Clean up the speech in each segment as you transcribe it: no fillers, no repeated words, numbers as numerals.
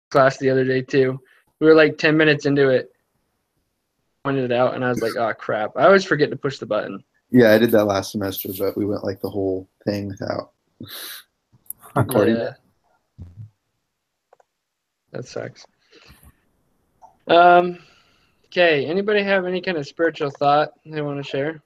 class the other day too. We were like 10 minutes into it, pointed it out, and I was like, oh crap. I always forget to push the button. Yeah, I did that last semester, but we went like the whole thing without recording Yeah. it. That sucks. Okay, anybody have any kind of spiritual thought they want to share?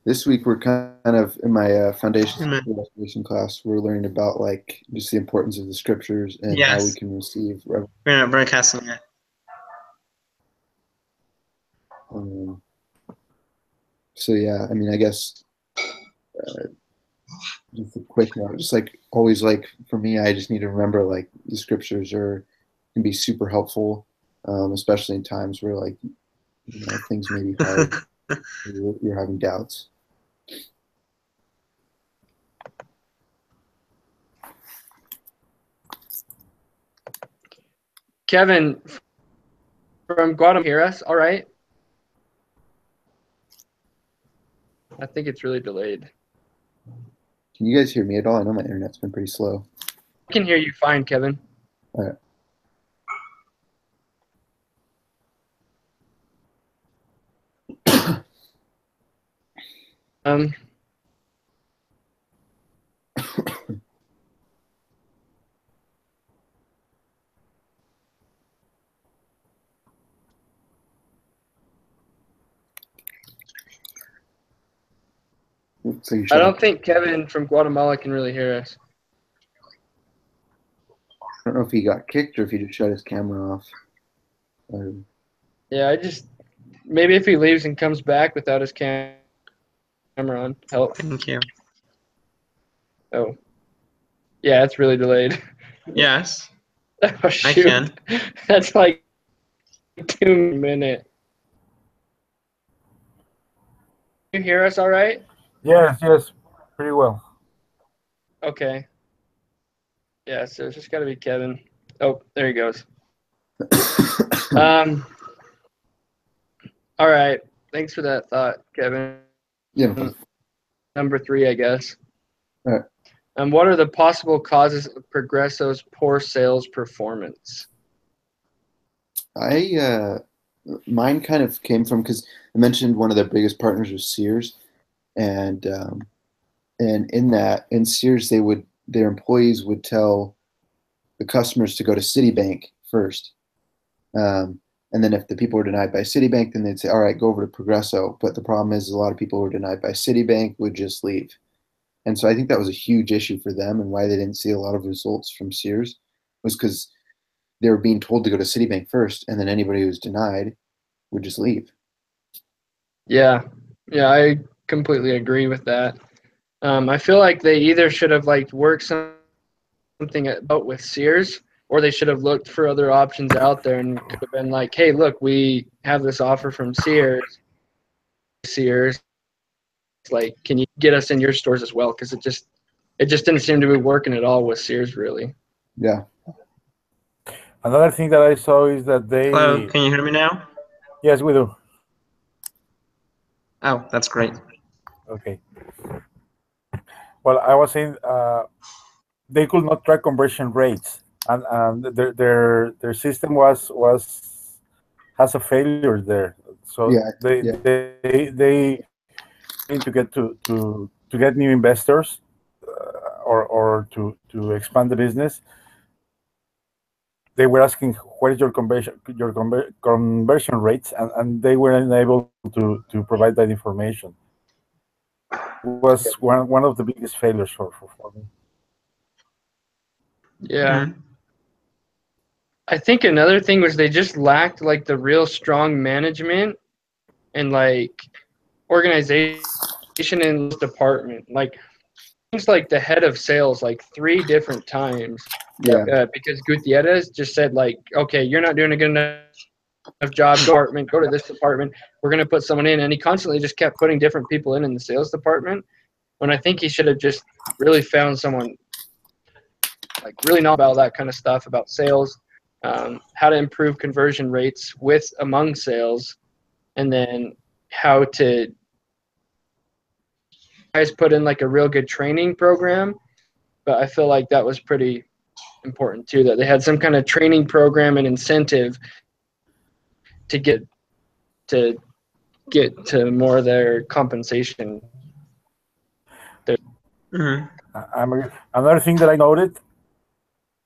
This week we're kind of in my foundations for restoration class. We're learning about like just the importance of the scriptures and how we can receive. We're not broadcasting it. So yeah, I mean, I guess just a quick note, just like always, like for me, I just need to remember like the scriptures can be super helpful, especially in times where like things may be hard, you're having doubts. Kevin from Guatemala, hear us? All right. I think it's really delayed. Can you guys hear me at all? I know my internet's been pretty slow. I can hear you fine, Kevin. All right. So I don't think Kevin from Guatemala can really hear us. I don't know if he got kicked or if he just shut his camera off. Yeah, maybe if he leaves and comes back without his camera on, help. Thank you. Oh, yeah, it's really delayed. Yes. Oh, shoot. I can. That's like 2 minutes. Can you hear us all right? Yes, pretty well. Okay. Yeah, so it's just got to be Kevin. Oh, there he goes. All right. Thanks for that thought, Kevin. Yeah. Number 3, I guess. All right. What are the possible causes of Progreso's poor sales performance? Mine kind of came from, because I mentioned one of their biggest partners was Sears, and in Sears their employees would tell the customers to go to Citibank first, and then if the people were denied by Citibank, then they'd say, all right, go over to Progreso. But the problem is a lot of people who were denied by Citibank would just leave. And so I think that was a huge issue for them, and why they didn't see a lot of results from Sears was because they were being told to go to Citibank first, and then anybody who was denied would just leave. Yeah, I completely agree with that. I feel like they either should have worked something out with Sears, or they should have looked for other options out there and could have been like, hey, look, we have this offer from Sears. Like, can you get us in your stores as well? Because it just didn't seem to be working at all with Sears, really. Yeah. Another thing that I saw is that they... Hello, can you hear me now? Yes, we do. Oh, that's great. Okay. Well, I was saying they could not track conversion rates, and their system has a failure there. So Yeah, they need to get new investors or to expand the business. They were asking what is your conversion rates, and they were unable to provide that information. It was one of the biggest failures for me. Yeah. I think another thing was they just lacked the real strong management and organization in this department. Things like the head of sales 3 different times. Yeah. Because Gutierrez just said okay, you're not doing a good enough job, department, go to this department. We're going to put someone in. And he constantly just kept putting different people in the sales department, when I think he should have just really found someone really know about that kind of stuff, about sales, how to improve conversion rates among sales, and then how to guys put in a real good training program. But I feel like that was pretty important too, that they had some kind of training program and incentive to get to more of their compensation. Another thing that I noted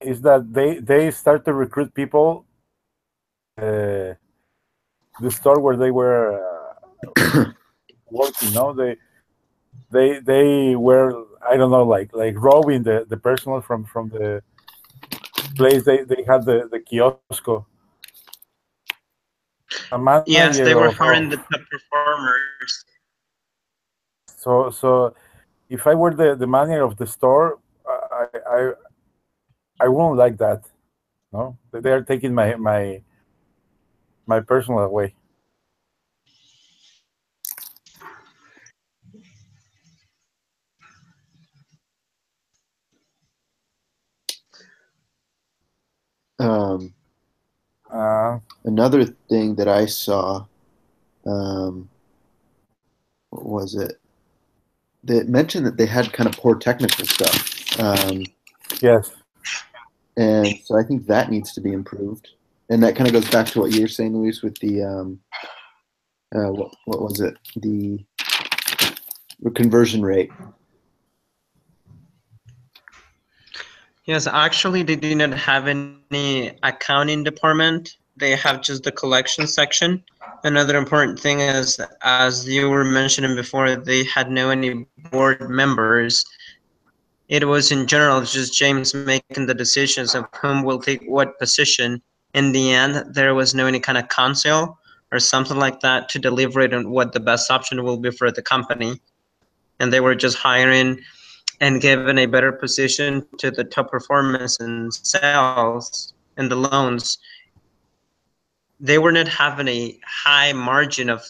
is that they start to recruit people the store where they were working. No, they were, I don't know, like robbing the personnel from the place they had the kiosco. Yes, they were hiring the top performers. So if I were the manager of the store, I wouldn't like that. No, they are taking my personal away. Another thing that I saw, what was it? They mentioned that they had kind of poor technical stuff. Yes. And so I think that needs to be improved. And that kind of goes back to what you were saying, Luis, with the what was it? The conversion rate. Yes, actually, they do not have any accounting department. They have just the collection section. Another important thing is, as you were mentioning before, they had no any board members. It was in general just James making the decisions of whom will take what position. In the end, there was no any kind of council or something like that to deliberate on what the best option will be for the company. And they were just hiring and given a better position to the top performance in sales and the loans. They were not having a high margin of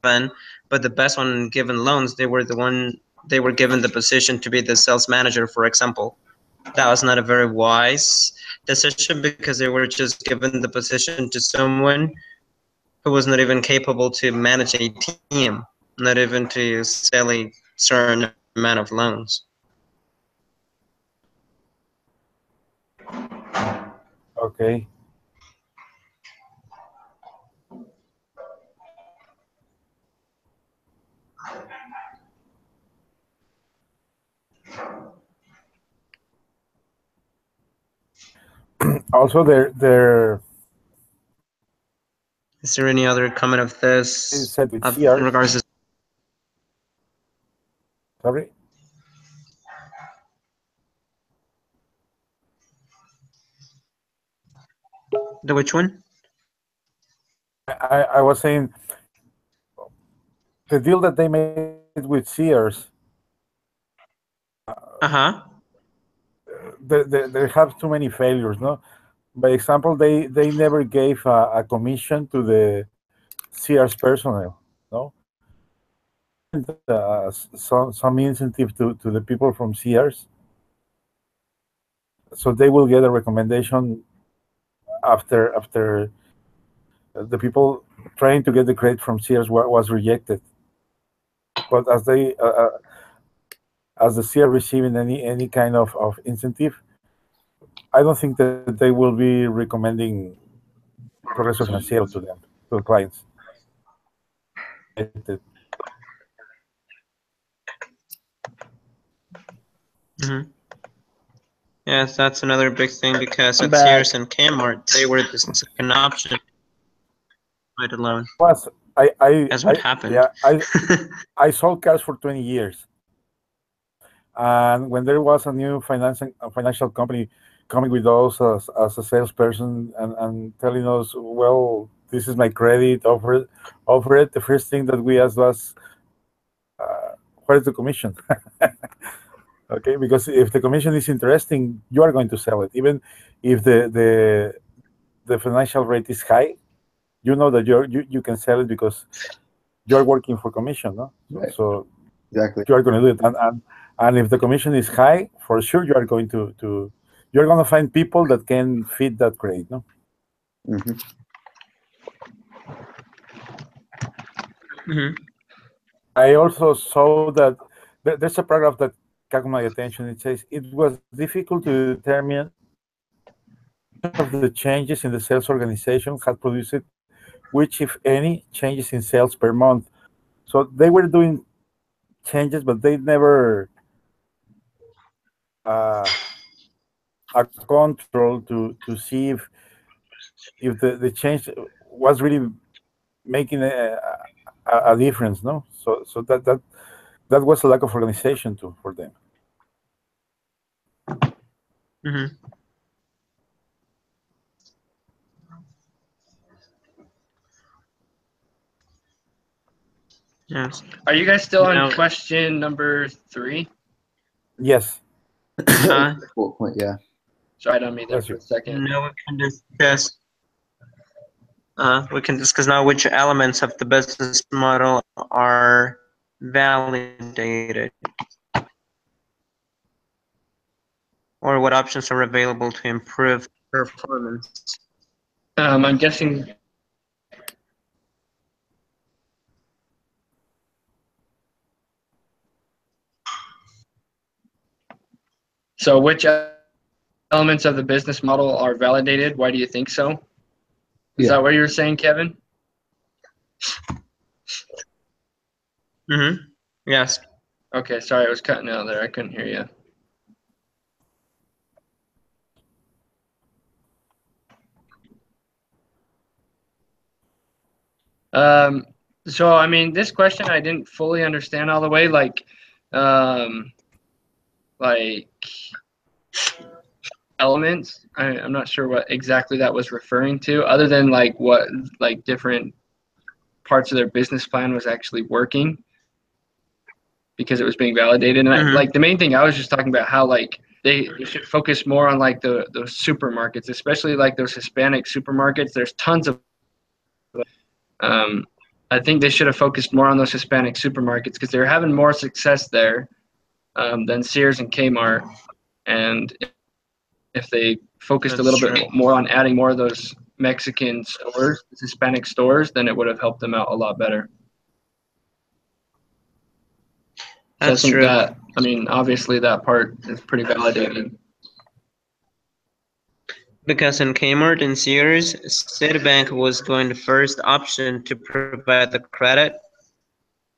fun, but the best one given loans, they were given the position to be the sales manager, for example. That was not a very wise decision because they were just given the position to someone who was not even capable to manage a team, not even to sell a certain amount of loans. Okay. Also, there. Is there any other comment of this Said with in regards to? Sorry. The which one? I was saying the deal that they made with Sears. They have too many failures, no? By example, they never gave a commission to the Sears personnel, no? Some incentive to the people from Sears, so they will get a recommendation after the people trying to get the credit from Sears was rejected. But as the Sears receiving any kind of incentive, I don't think that they will be recommending Progreso Financiero to them, to the clients. Yes, that's another big thing because at Sears and Kmart, they were the second option. Right alone. That's what happened. Yeah, I sold cars for 20 years. And when there was a new financial company coming with us as a salesperson and telling us, well, this is my credit, offer it. The first thing that we asked was, what is the commission? Okay, because if the commission is interesting, you are going to sell it, even if the financial rate is high. You know that you can sell it because you're working for commission, no? Right. So exactly, you are going to do it, and if the commission is high, for sure you are going to you're going to find people that can fit that grade, no? Mm-hmm. Mm-hmm. I also saw that there's a paragraph that caught my attention. It says it was difficult to determine of the changes in the sales organization had produced which, if any, changes in sales per month. So they were doing changes, but they never a control to see if the change was really making a difference. No, so that was a lack of organization too for them. Mm-hmm. Yes. Are you guys still Now- on question number 3? Yes. Bullet point, yeah. Sorry, on me there Yes, for a second. Now we can discuss. We can discuss now which elements of the business model are validated, or what options are available to improve performance. I'm guessing. So which elements of the business model are validated? Why do you think so? Is that what you were saying, Kevin? Mm-hmm. Yes. Okay, sorry, I was cutting out there. I couldn't hear you. So I mean, this question I didn't fully understand all the way. Like elements. I'm not sure what exactly that was referring to, other than like what like different parts of their business plan was actually working because it was being validated. And Mm-hmm. like the main thing I was just talking about how like they should focus more on like those supermarkets, especially like those Hispanic supermarkets. There's tons of I think they should have focused more on those Hispanic supermarkets because they're having more success there than Sears and Kmart. And if they focused a little bit more on adding more of those Mexican stores, Hispanic stores, then it would have helped them out a lot better. That's so I think true. that, I mean, obviously that part is pretty validated. Because in Kmart and Sears, Citibank was going the first option to provide the credit,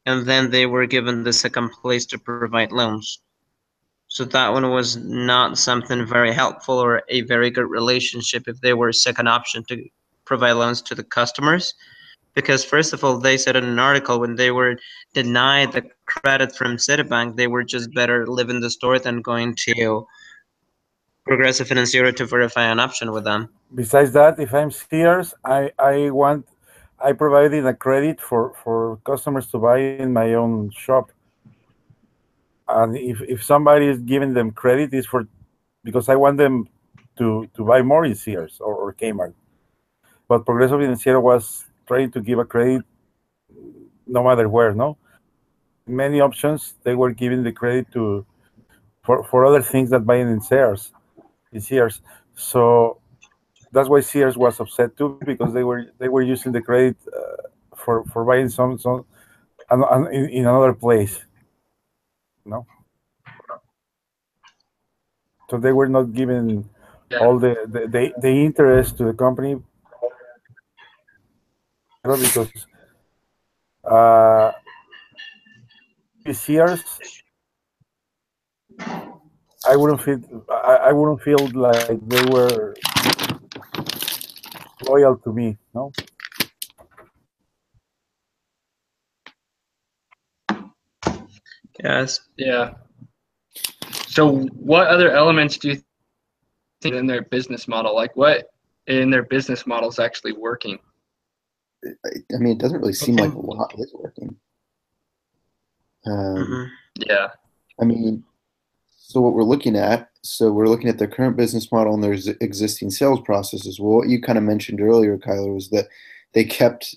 and then they were given the second place to provide loans. So that one was not something very helpful or a very good relationship if they were second option to provide loans to the customers. Because first of all, they said in an article when they were denied the credit from Citibank, they were just better living the store than going to Progreso Financiero to verify an option with them. Besides that, if I'm Sears, I provided a credit for customers to buy in my own shop. And if somebody is giving them credit, it's for because I want them to buy more in Sears or Kmart. But Progreso Financiero was trying to give a credit no matter where, no? Many options they were giving the credit to for other things that buying in Sears. So that's why Sears was upset too, because they were using the credit for buying some in another place, no. So they were not giving all the interest to the company because Sears, I wouldn't feel like they were loyal to me, no. Yes. Yeah. So what other elements do you think in their business model? Like what in their business model is actually working? I mean, it doesn't really seem like a lot is working. Yeah. I mean, so what we're looking at, their current business model and their existing sales processes. Well, what you kind of mentioned earlier, Kyler, was that they kept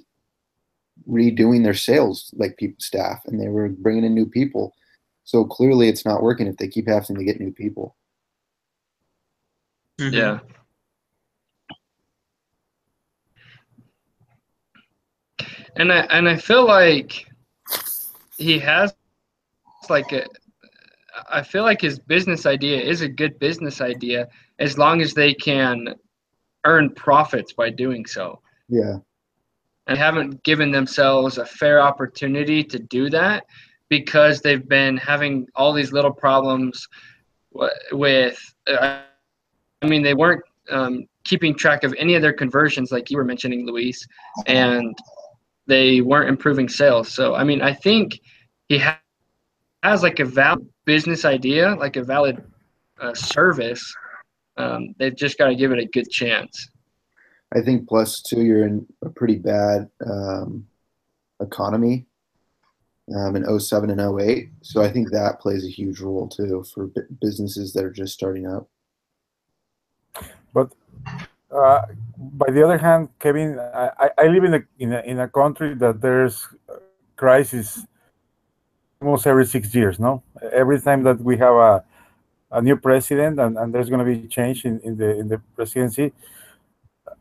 redoing their sales staff, and they were bringing in new people. So clearly, it's not working if they keep having to get new people. Mm-hmm. Yeah. And I feel like he has like I feel like his business idea is a good business idea as long as they can earn profits by doing so. Yeah. And haven't given themselves a fair opportunity to do that because they've been having all these little problems with, I mean, they weren't keeping track of any of their conversions like you were mentioning, Luis, and they weren't improving sales. So, I mean, I think he has like a valid business idea, like a valid service. They've just got to give it a good chance. I think plus too, you're in a pretty bad economy in 07 and 08. So I think that plays a huge role too for businesses that are just starting up. But by the other hand, Kevin, I live in a country that there's crisis almost every 6 years. No, every time that we have a new president and there's going to be change in the presidency,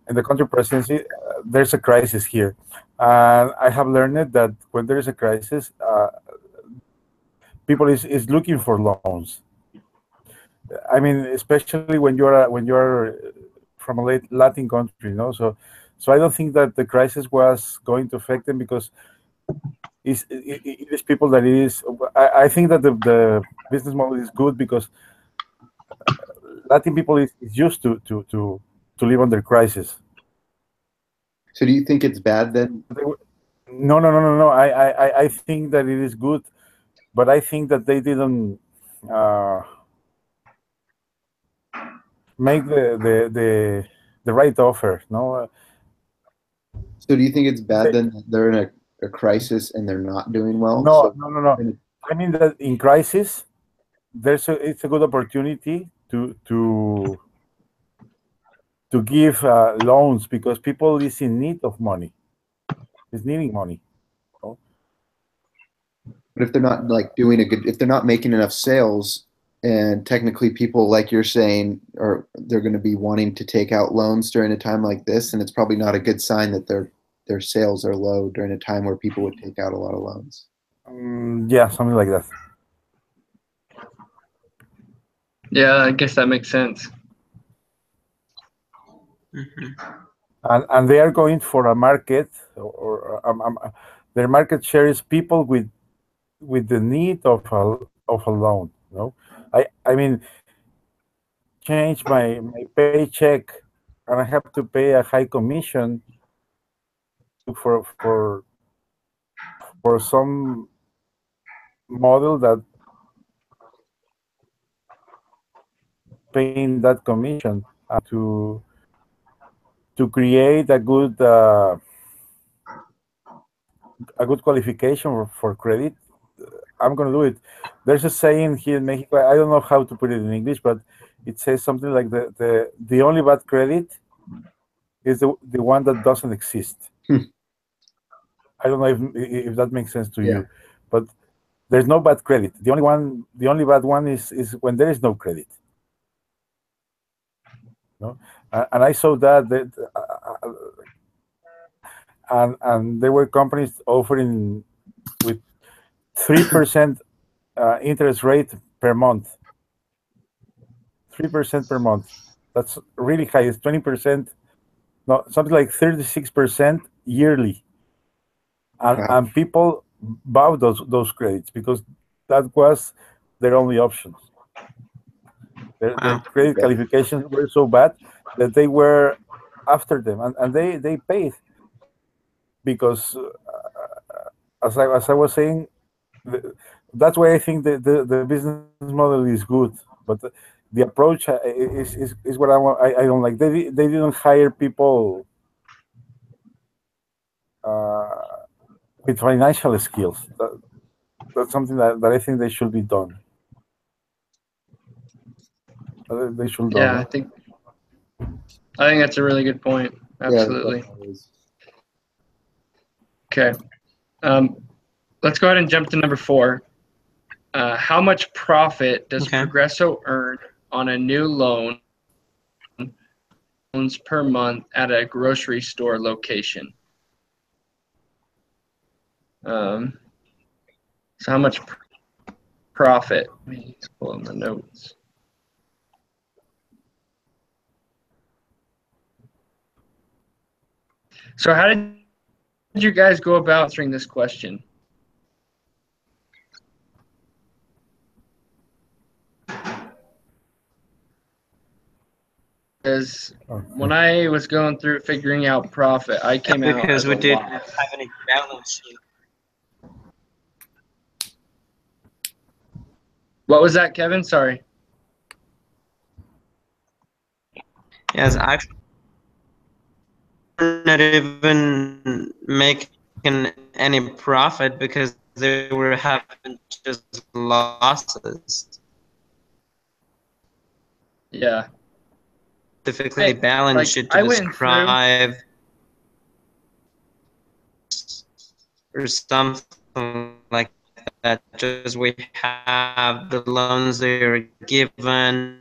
in the country presidency, there's a crisis here. And I have learned that when there is a crisis, people is looking for loans. I mean, especially when you're from a Latin country, you know. So I don't think that the crisis was going to affect them because it is people that it is. I think that the business model is good because Latin people is used to live under crisis. So do you think it's bad then? No. I think that it is good, but I think that they didn't make the right offer. No. So do you think it's bad then that they're in a crisis and they're not doing well? No, So, no. I mean that in crisis, it's a good opportunity to give loans because people is in need of money, is needing money. but if they're not like doing if they're not making enough sales, and technically people like you're saying, or they're going to be wanting to take out loans during a time like this, and it's probably not a good sign that their sales are low during a time where people would take out a lot of loans. Yeah, something like that. Yeah, I guess that makes sense. And they are going for a market, or their market share is people with the need of a loan. You know, I mean, change my paycheck, and I have to pay a high commission for some model that paying that commission to create a good qualification for credit. I'm going to do it. There's a saying here in Mexico. I don't know how to put it in English, but it says something like the only bad credit is the one that doesn't exist. I don't know if that makes sense to you, but there's no bad credit. The only bad one is when there is no credit. No, and I saw that and there were companies offering with 3% interest rate per month. 3% per month. That's really high. It's 20%. No, something like 36% yearly. And people bought those credits because that was their only options. Their credit qualifications were so bad that they were after them, and they paid because, as I was saying, that's why I think the business model is good, but the approach is what I don't like. They didn't hire people with financial skills. That's something that I think they should be done. They should Yeah, done. I think that's a really good point. Absolutely. Okay. Let's go ahead and jump to number 4. How much profit does Progreso earn on a new loans per month at a grocery store location? So how much profit? Let me pull in the notes. So how did you guys go about answering this question? Because when I was going through figuring out profit, I came out because as we a didn't loss. have any balance sheet. What was that, Kevin? Sorry. Yes, actually, we're not even making any profit because they were having just losses. Yeah. Specifically, balance sheet to I went describe or something like that. Just we have the loans they are given,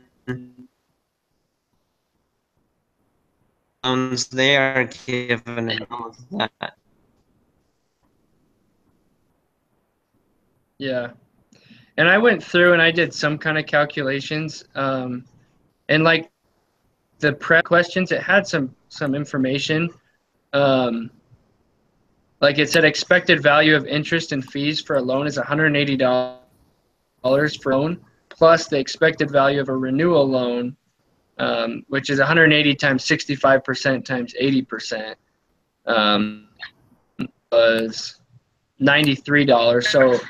loans they are given, and all of that. Yeah. And I went through and I did some kind of calculations. And like the prep questions, it had some information. Like it said, expected value of interest and fees for a loan is $180 for a loan, plus the expected value of a renewal loan, which is 180 times 65% times 80%, was $93. So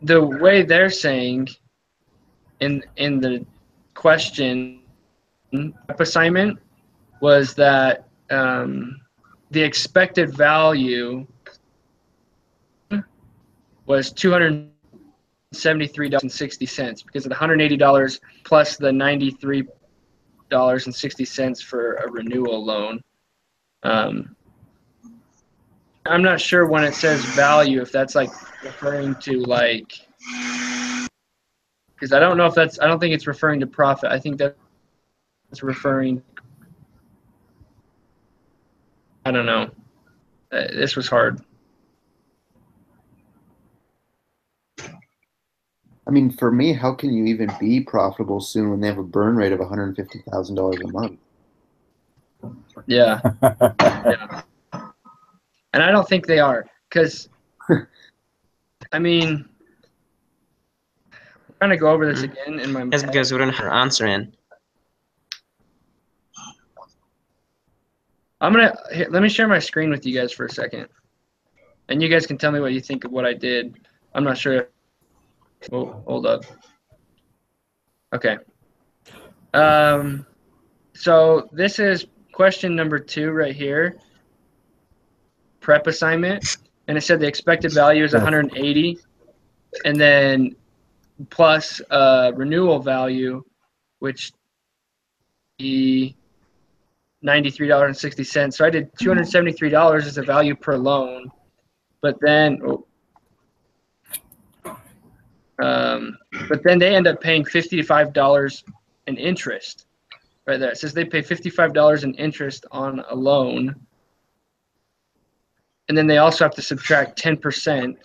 the way they're saying in the question assignment was that the expected value was $273.60 because of the $180 plus the $93.60 for a renewal loan. I'm not sure when it says value if that's like referring to like, because I don't know if that's, I don't think it's referring to profit. I think that's referring, I don't know. This was hard. I mean, for me, how can you even be profitable soon when they have a burn rate of $150,000 a month? Yeah. Yeah. And I don't think they are, because, I mean, I'm trying to go over this again in my Yes, head. because we don't have an answer in. Let me share my screen with you guys for a second. And you guys can tell me what you think of what I did. I'm not sure. Oh, hold up. Okay. So this is question number 2 right here. Prep assignment. And it said the expected value is 180. And then plus renewal value, which the $93.60. So I did $273 as a value per loan. But then they end up paying $55 in interest. Right there. It says they pay $55 in interest on a loan. And then they also have to subtract 10%.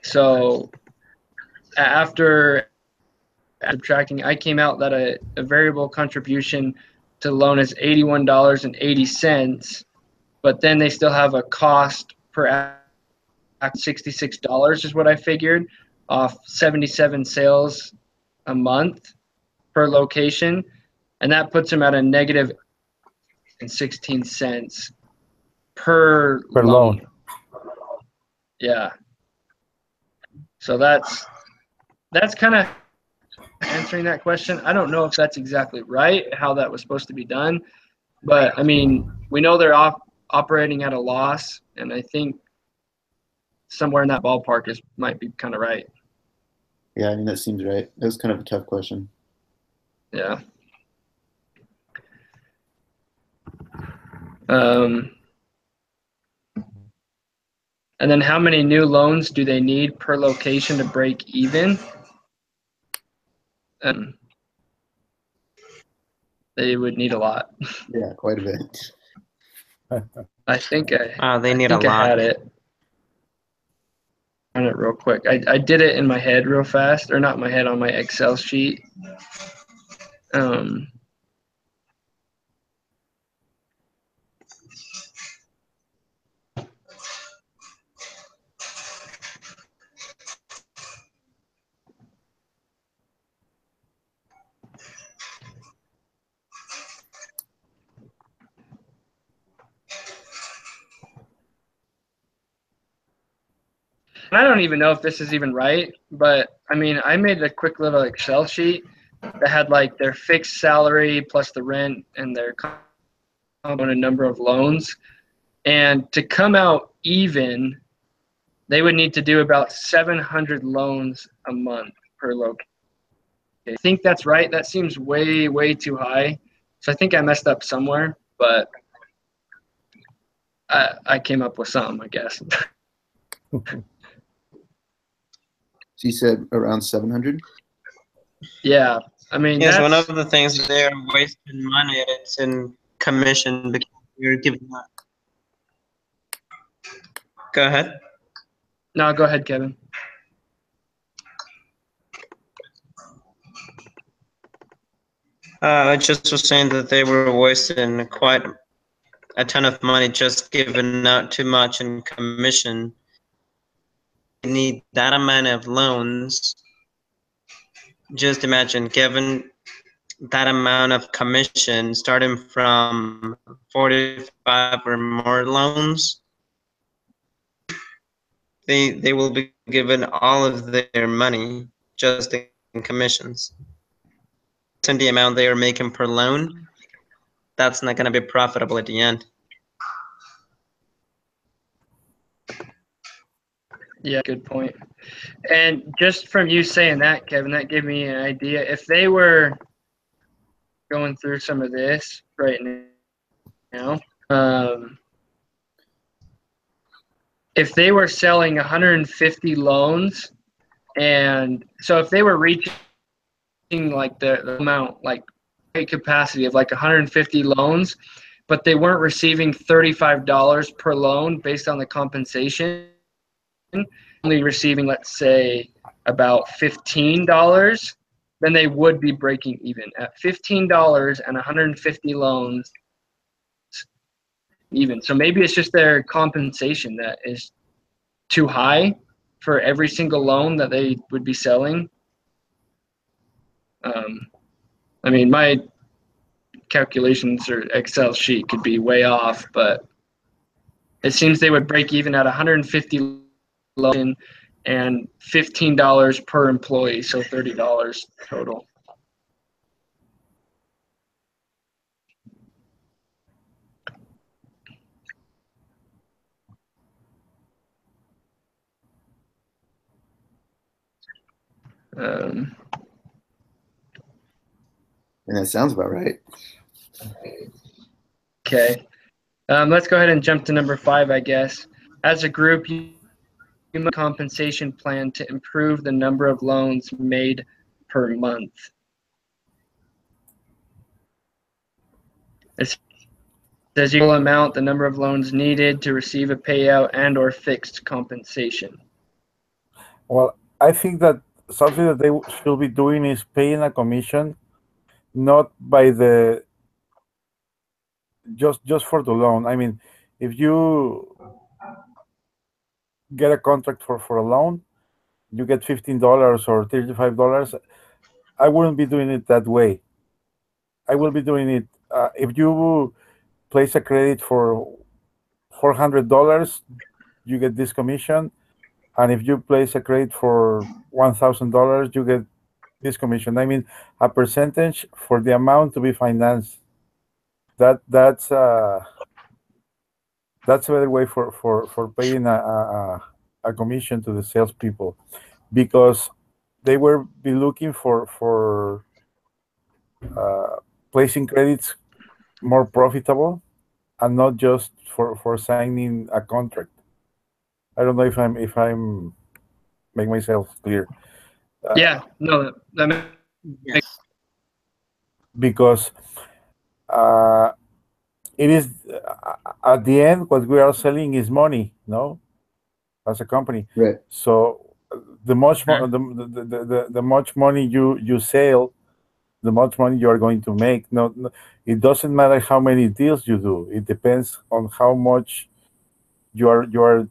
So after subtracting, I came out that a variable contribution to the loan is $81.80, but then they still have a cost per act $66 is what I figured off 77 sales a month per location, and that puts them at a negative 16 cents per loan. Yeah. So that's kind of answering that question. I don't know if that's exactly right, how that was supposed to be done, but I mean, we know they're operating at a loss, and I think somewhere in that ballpark might be kind of right. Yeah, I mean, that seems right. It was kind of a tough question. Yeah. And then how many new loans do they need per location to break even? They would need a lot. Yeah, quite a bit. I think they I need think a lot. I had it. On it real quick. I did it in my head real fast, or not my head, on my Excel sheet. I don't even know if this is even right, but I mean, I made a quick little Excel sheet that had like their fixed salary plus the rent and their component number of loans. And to come out even, they would need to do about 700 loans a month per location. I think that's right. That seems way, way too high. So I think I messed up somewhere, but I came up with some, I guess. So you said around 700? Yeah. I mean, Yes, one that's of the things they're wasting money, it's in commission because you're giving that. Go ahead. no, go ahead, Kevin. I just was saying that they were wasting quite a ton of money just giving out too much in commission. You need that amount of loans. Just imagine giving that amount of commission starting from 45 or more loans. They will be given all of their money just in commissions. And the amount they are making per loan, that's not going to be profitable at the end. Yeah, good point. And just from you saying that, Kevin, that gave me an idea. If they were going through some of this right now, if they were selling 150 loans, and so if they were reaching like the amount, like capacity of like 150 loans, but they weren't receiving $35 per loan based on the compensation, only receiving, let's say, about $15, then they would be breaking even at $15 and 150 loans even. So maybe it's just their compensation that is too high for every single loan that they would be selling. I mean, my calculations or Excel sheet could be way off, but it seems they would break even at 150 loans and $15 per employee, so $30 total. And that sounds about right. Okay. Let's go ahead and jump to number 5, I guess. As a group, you have a compensation plan to improve the number of loans made per month. It says equal amount, the number of loans needed to receive a payout and or fixed compensation. Well, I think that something that they should be doing is paying a commission, not by the just for the loan. I mean, if you get a contract for a loan, you get $15 or $35. I wouldn't be doing it that way. I will be doing it if you place a credit for $400, you get this commission, and if you place a credit for $1,000, you get this commission. I mean, a percentage for the amount to be financed. That's a better way for paying a commission to the salespeople, because they will be looking for placing credits more profitable and not just for signing a contract. I don't know if I'm make myself clear. Yeah, no, that Yes. Because it is at the end what we are selling is money, no, as a company. Right. So the much the much money you sell, the much money you are going to make. No, it doesn't matter how many deals you do. It depends on how much you are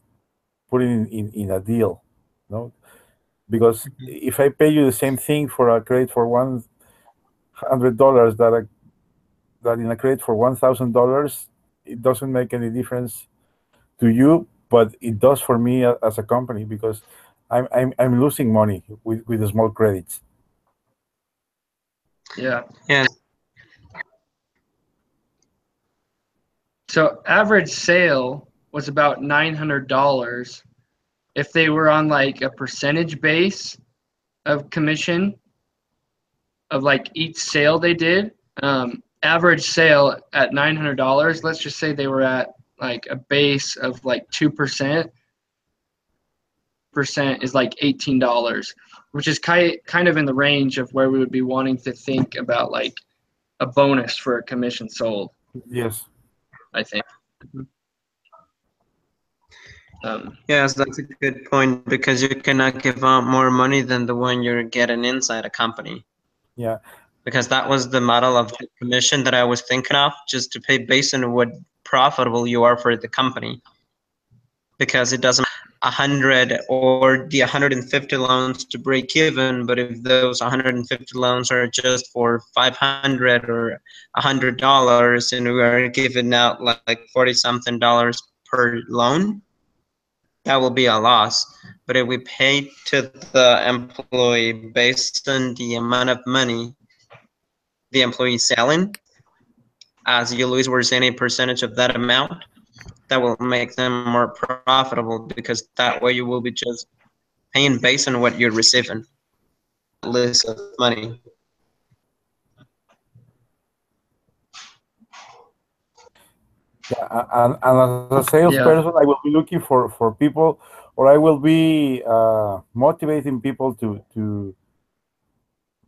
putting in a deal, no. Because if I pay you the same thing for a credit for $100 that in a credit for $1,000, it doesn't make any difference to you but it does for me as a company, because I'm losing money with the small credits. Yeah. Yes. So average sale was about $900 if they were on like a percentage base of commission of like each sale they did. Average sale at $900. Let's just say they were at like a base of like 2%. Percent is like $18, which is kind of in the range of where we would be wanting to think about like a bonus for a commission sold. Yes. I think. Yes, that's a good point, because you cannot give out more money than the one you're getting inside a company. Yeah. Because that was the model of the commission that I was thinking of, just to pay based on what profitable you are for the company. Because it doesn't 100 or the 150 loans to break even, but if those 150 loans are just for 500 or $100, and we are giving out like 40 something dollars per loan, that will be a loss. But if we pay to the employee based on the amount of money the employee is selling, as you, Luis, were saying, a percentage of that amount, that will make them more profitable, because that way you will be just paying based on what you're receiving, less of money. Yeah, and as a salesperson, I will be looking for people, or I will be motivating people to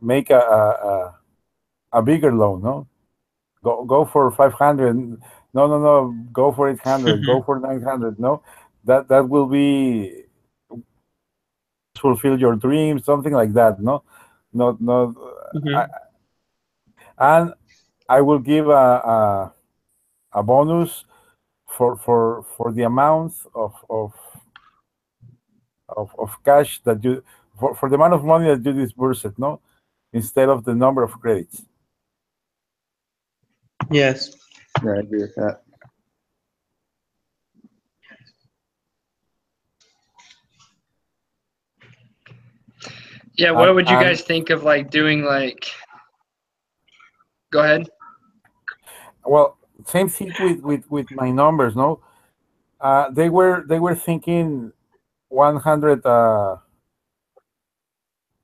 make a bigger loan. No, go for 500. No, go for 800. Go for 900. No, that will be fulfill your dreams, something like that. No, not. And I will give a bonus for the amount of cash that you, for the amount of money that you disburse it, no, instead of the number of credits. Yes. Yeah, I agree with that. Yeah, what would you guys think of like doing like? Go ahead. Well, same thing with my numbers, no. They were thinking 100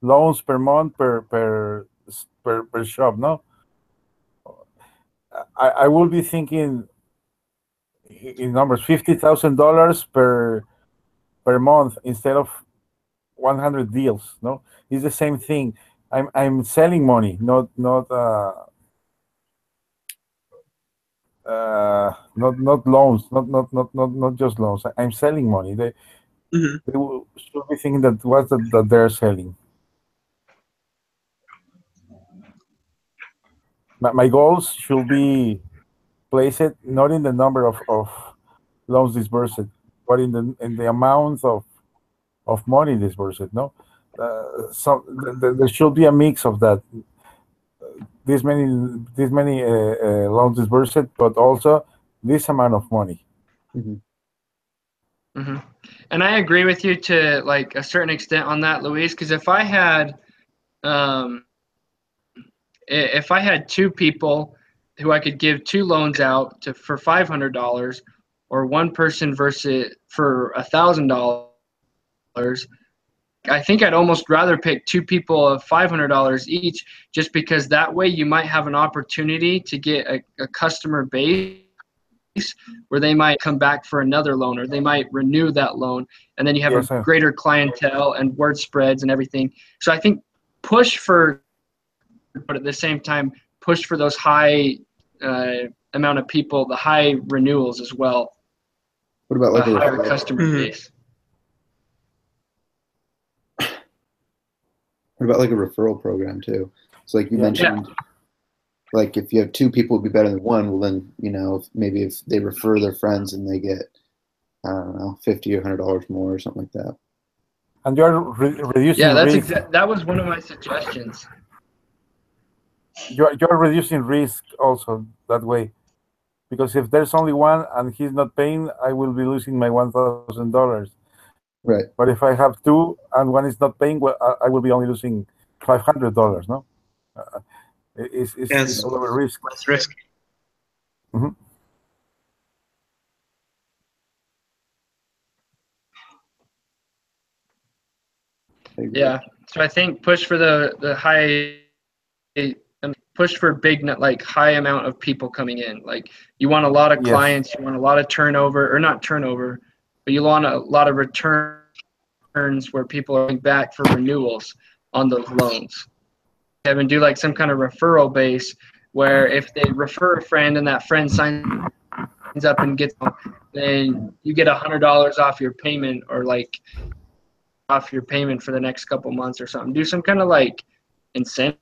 loans per month per shop, no. I will be thinking in numbers, $50,000 per month instead of 100 deals. No, it's the same thing. I'm selling money, not loans, not just loans. I'm selling money. They should be thinking that what that they're selling. My goals should be placed not in the number of loans disbursed, but in the amount of money disbursed. No, so there should be a mix of that. This many loans disbursed, but also this amount of money. And I agree with you to like a certain extent on that, Luis, because if I had two people who I could give two loans out to for $500, or one person versus for $1,000, I think I'd almost rather pick two people of $500 each, just because that way you might have an opportunity to get a customer base where they might come back for another loan, or they might renew that loan, and then you have a greater clientele and word spreads and everything. So I think push for, but at the same time push for those high amount of people, the high renewals as well. What about like a higher customer base? What about like a referral program too? So like you mentioned, like if you have two people, it'd be better than one. Well, then maybe if they refer their friends and they get, I don't know, $50 or $100 more or something like that. And you're reducing. Yeah, risk. That was one of my suggestions. You're reducing risk also that way. because if there's only one and he's not paying, I will be losing my $1,000. Right. But if I have two and one is not paying, well, I will be only losing $500. No, it's a lower risk. Less risky. Mhm. Yeah. So I think push for the high, push for big, like high amount of people coming in. Like you want a lot of Yes. clients, you want a lot of turnover, or not turnover, but you want a lot of returns where people are going back for renewals on those loans. Kevin, do like some kind of referral base where if they refer a friend and that friend signs up and gets, then you get $100 off your payment, or like off your payment for the next couple months or something. Do some kind of like incentive,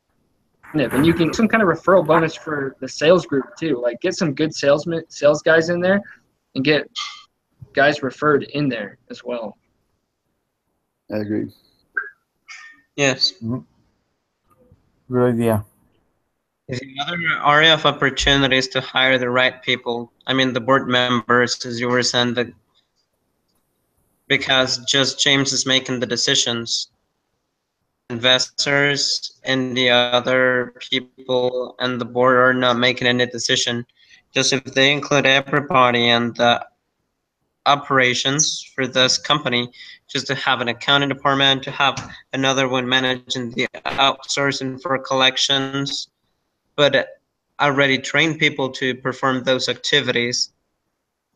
and you can some kind of referral bonus for the sales group too. Like get some good sales guys in there, and get guys referred in there as well. I agree. Yes. Mhm. Good idea. The other area of opportunity is to hire the right people. I mean, the board members, as you were saying, that because just James is making the decisions. Investors and the other people and the board are not making any decision. Just if they include everybody and the operations for this company, just to have an accounting department, to have another one managing the outsourcing for collections, but already train people to perform those activities,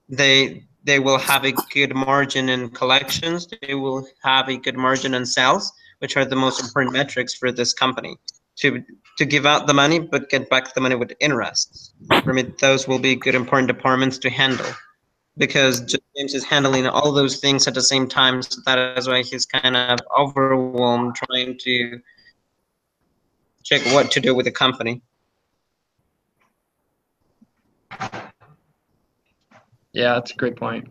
they will have a good margin in collections, they will have a good margin in sales, which are the most important metrics for this company, to give out the money but get back the money with interest. For me, those will be good important departments to handle, because James is handling all those things at the same time, so that is why he's kind of overwhelmed trying to check what to do with the company. Yeah, that's a great point.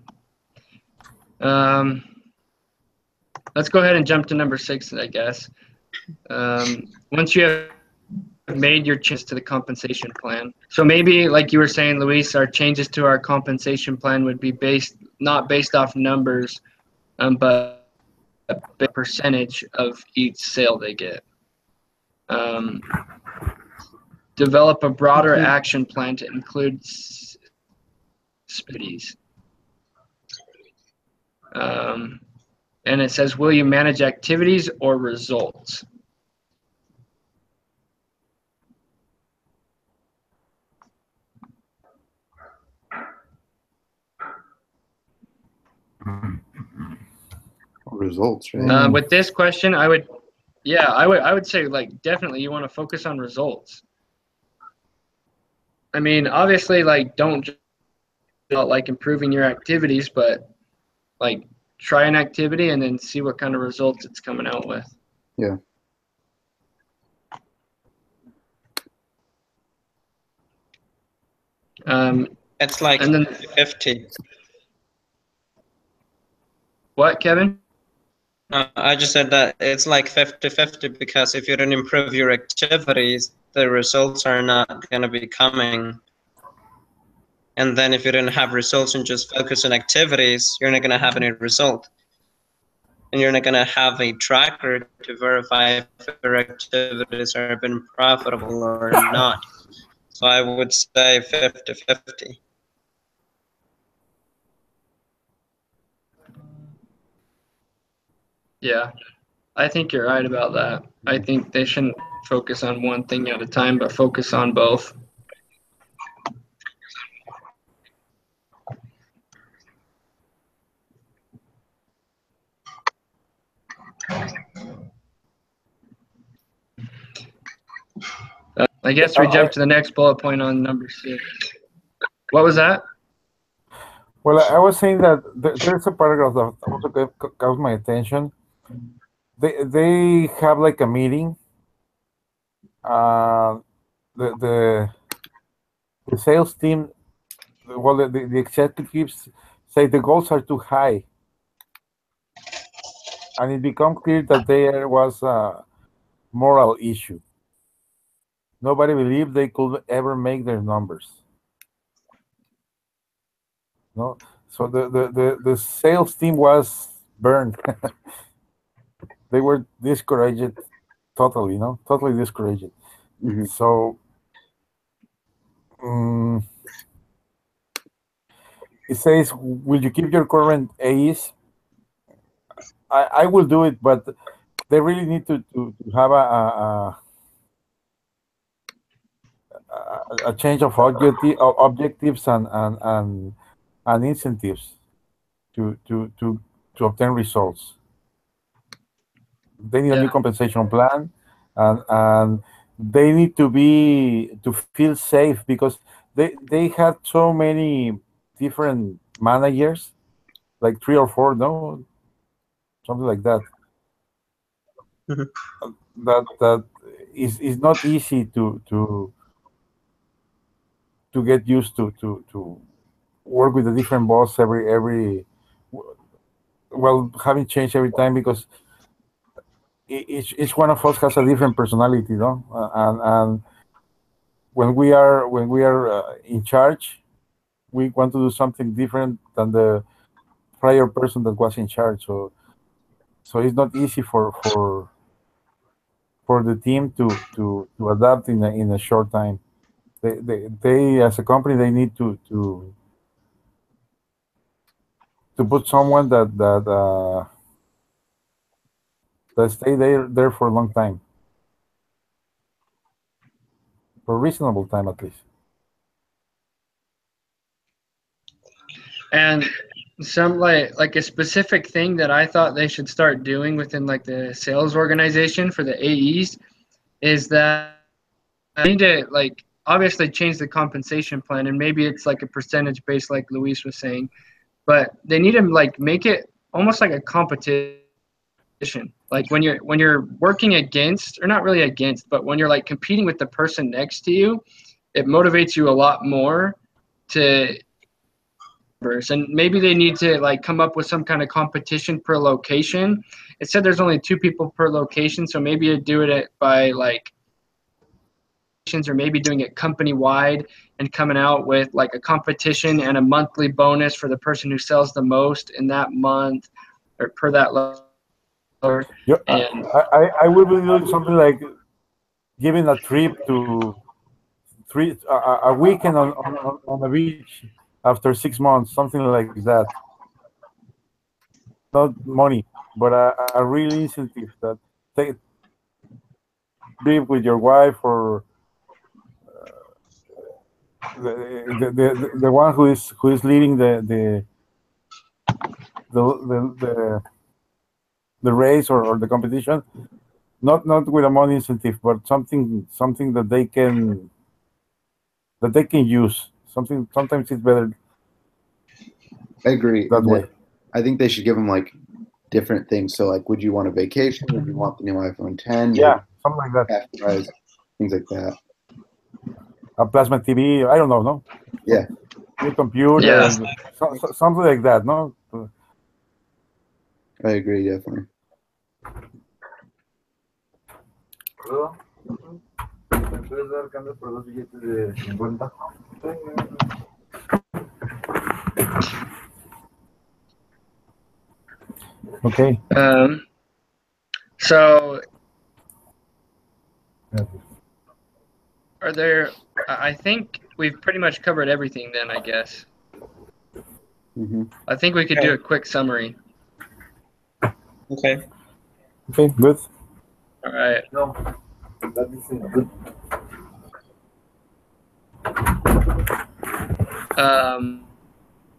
Let's go ahead and jump to number 6, I guess. Once you have made your changes to the compensation plan. So maybe, like you were saying, Luis, our changes to our compensation plan would be not based off numbers, but a percentage of each sale they get. Develop a broader action plan to include activities. And it says, will you manage activities or results? Results, right? With this question, I would say, like, definitely you want to focus on results. I mean, obviously, like, don't just like improving your activities, but like try an activity and then see what kind of results it's coming out with. Yeah. It's like and then 50. What, Kevin? I just said that it's like 50-50, because if you don't improve your activities, the results are not going to be coming. And then if you don't have results and just focus on activities, you're not going to have any result. And you're not going to have a tracker to verify if your activities have been profitable or not. So I would say 50-50. Yeah, I think you're right about that. I think they shouldn't focus on one thing at a time, but focus on both. I guess we jump to the next bullet point on number 6. What was that? Well, I was saying that there's a paragraph that also caught my attention. They have like a meeting. The sales team, well, the executives say the goals are too high, and it became clear that there was a moral issue. Nobody believed they could ever make their numbers. No, so the sales team was burned. They were discouraged totally, totally discouraged. Hmm. So um, it says, "Will you keep your current AEs?" I will do it, but they really need to have a change of objectives and incentives to to to to obtain results. They need a new Yeah. compensation plan, and they need to feel safe because they had so many different managers, like three or four, no, something like that. Mhm. That is not easy to get used to work with a different boss every well, having changed every time because each one of us has a different personality, no? And when we are in charge, we want to do something different than the prior person that was in charge. So it's not easy for the team to adapt in a short time. They as a company they need to put someone that stay there for a long time, for a reasonable time at least. And some like a specific thing that I thought they should start doing within like the sales organization for the AEs is that they need to like obviously change the compensation plan, and maybe it's like a percentage based like Luis was saying, but they need to like make it almost like a competition. Like when you're working against, or not really against, but when you're like competing with the person next to you, it motivates you a lot more to, and maybe they need to like come up with some kind of competition per location. It said there's only 2 people per location, so maybe you do it by like, or maybe doing it company wide and coming out with like a competition and a monthly bonus for the person who sells the most in that month or per that lower. Yeah, And I will be doing something like giving a trip to a weekend on the beach after 6 months, something like that. Not money, but a real incentive that take trip with your wife or the one who is leading the race or the competition. Not with a money incentive, but something that they can use. Something sometimes it's better I agree, that and way. that I think they should give them like different things. So like, would you want a vacation? Would you want the new iPhone 10? Yeah, Maybe something like that. cash prize, things like that. A plasma TV. I don't know, no, Yeah, new computer, yeah, something like that. No. I agree definitely. Okay. so are there, I think we've pretty much covered everything then, I guess. Hmm. I think we could do Okay. a quick summary. Okay. Okay. Good. All right. No, that is good.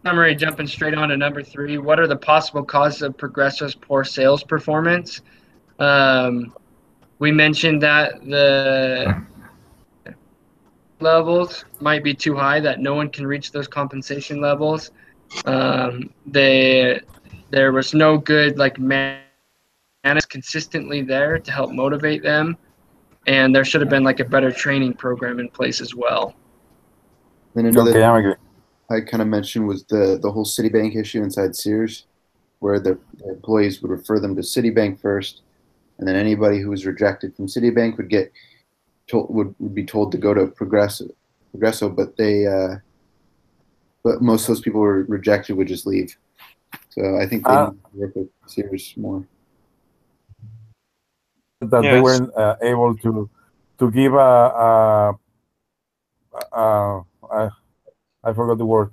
Summary, jumping straight on to number 3. What are the possible causes of Progresso's poor sales performance? We mentioned that the levels might be too high, that no one can reach those compensation levels. There was no good like man consistently there to help motivate them, and there should have been like a better training program in place as well. Then another Okay, I'm thing agree. I kind of mentioned was the whole Citibank issue inside Sears, where the employees would refer them to Citibank first, and then anybody who was rejected from Citibank would get told would be told to go to Progresso, but but most of those people were rejected would just leave. So I think they need to work with Sears more. That they Yes. weren't able to give I forgot the word,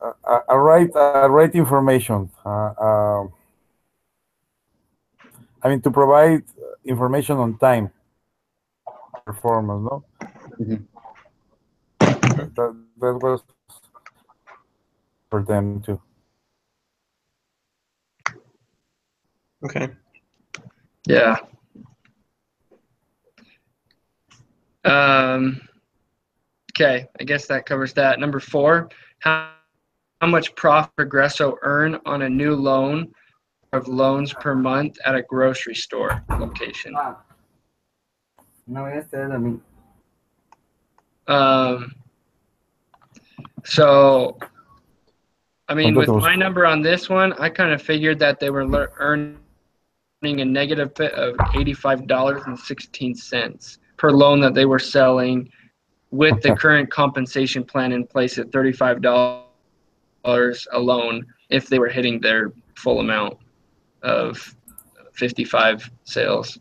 a right information. I mean, to provide information on time performance, no? Mhm. That was for them too. Okay. Yeah. Okay, I guess that covers that. Number 4, how much profit Progreso earn on a new loan of loans per month at a grocery store location? So, I mean, with my number on this one, I kind of figured that they were earning a negative bit of $85.16 per loan that they were selling with the current compensation plan in place at $35 a loan if they were hitting their full amount of 55 sales.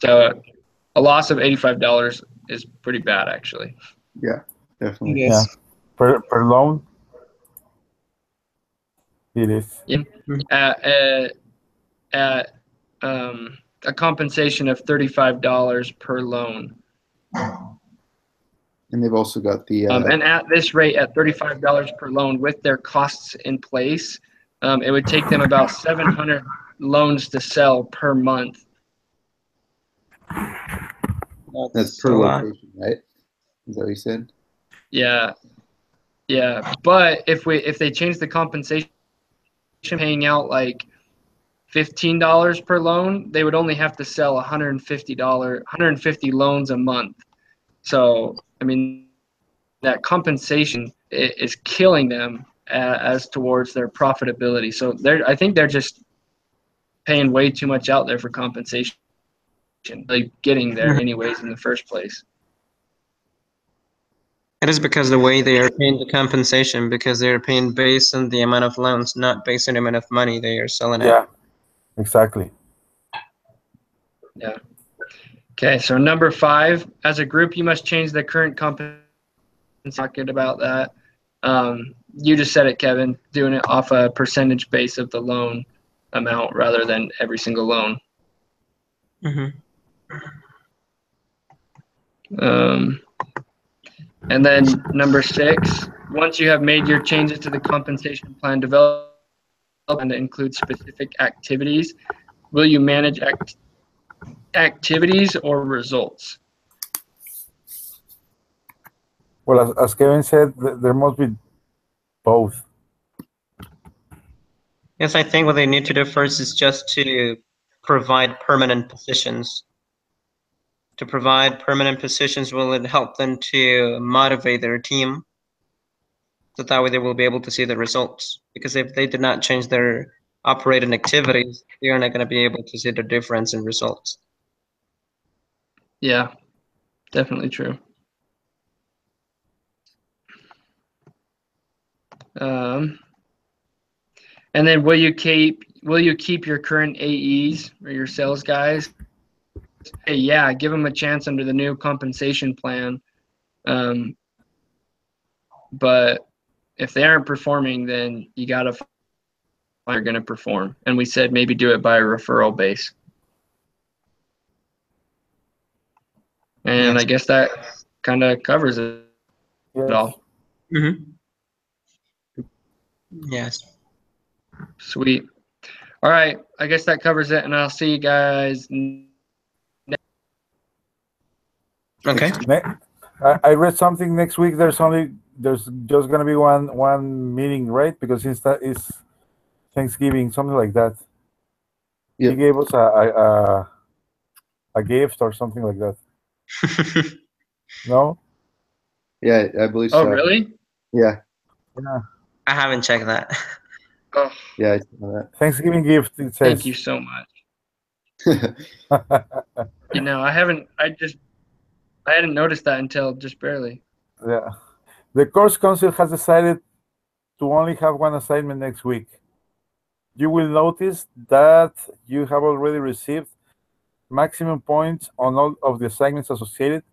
So a loss of $85 is pretty bad, actually. Yeah, definitely. Yes. Yeah, per loan, it is. Yeah. At a compensation of $35 per loan. And they've also got the And at this rate, at $35 per loan with their costs in place, it would take them about 700 loans to sell per month. that's per location, right? Is that what you said? Yeah. Yeah. But if they change the compensation, paying out like $15 per loan, they would only have to sell $150 loans a month. So, I mean, that compensation is killing them as towards their profitability. So I think they're just paying way too much out there for compensation, like getting there anyways in the first place. It is because the way they are paying the compensation, because they are paying based on the amount of loans, not based on the amount of money they are selling at. Yeah, exactly. Yeah. Okay, so number 5, as a group, you must change the current compensation. Talking about that. You just said it, Kevin, doing it off a percentage base of the loan amount rather than every single loan. And then number 6, once you have made your changes to the compensation plan, develop and include specific activities. Will you manage activities or results? Well, as Kevin said, there must be both. Yes, I think what they need to do first is just to provide permanent positions. To provide permanent positions will it help them to motivate their team, so that way they will be able to see the results. Because if they did not change their operating activities, they are not going to be able to see the difference in results. Yeah, definitely true. And then will you keep your current AEs or your sales guys? Hey, yeah, give them a chance under the new compensation plan. But if they aren't performing, then you got to find they're going to perform. And we said maybe do it by a referral base. And I guess that kind of covers it all. Yes. Sweet. All right. I guess that covers it. And I'll see you guys Okay. I read something next week. There's just gonna be one meeting, right? Because since that is Thanksgiving, something like that. Yep. He gave us a gift or something like that. No? Yeah, I believe so. Oh, really? Yeah. Yeah. I haven't checked that. Oh, Yeah, I saw that. Thanksgiving gift, it says. thank you so much. I just I hadn't noticed that until just barely. Yeah. The course council has decided to only have one assignment next week. You will notice that you have already received maximum points on all of the assignments associated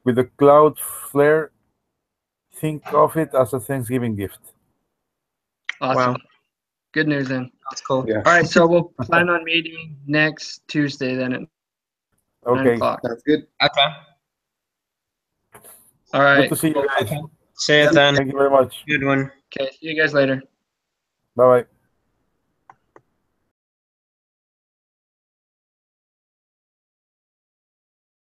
with the Cloudflare. Think of it as a Thanksgiving gift. Awesome. Wow, Good news then. that's cool. Yeah. All right, so we'll plan on meeting next Tuesday then at 9 Okay. o'clock. That's good. Okay. All Good right. to see you guys. See you then. Thank you very much. Good one. Okay. See you guys later. Bye bye.